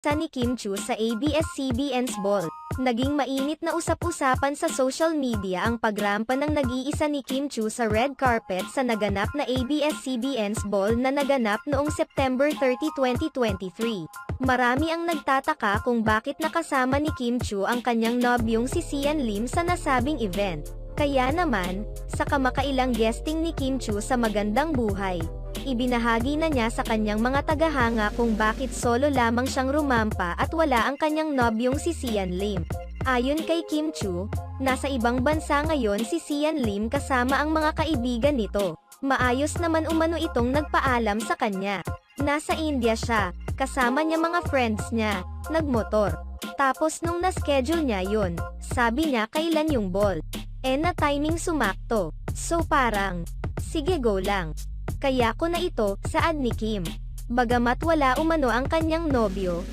Sa ni Kim Chiu sa ABS-CBN's Ball. Naging mainit na usap-usapan sa social media ang pagrampa ng nag-iisa ni Kim Chiu sa red carpet sa naganap na ABS-CBN's Ball na naganap noong September 30, 2023. Marami ang nagtataka kung bakit nakasama ni Kim Chiu ang kanyang nobyong si Sian Lim sa nasabing event. Kaya naman, sa kamakailang guesting ni Kim Chiu sa Magandang Buhay, ibinahagi na niya sa kanyang mga tagahanga kung bakit solo lamang siyang rumampa at wala ang kanyang nobyong si Sian Lim. Ayon kay Kim Chiu, nasa ibang bansa ngayon si Sian Lim kasama ang mga kaibigan nito. Maayos naman umano itong nagpaalam sa kanya. Nasa India siya, kasama niya mga friends niya, nagmotor. Tapos nung na-schedule niya yun, sabi niya kailan yung ball. Na timing sumakto. So parang, sige go lang. Kaya ko na ito, saad ni Kim. Bagamat wala umano ang kanyang nobyo,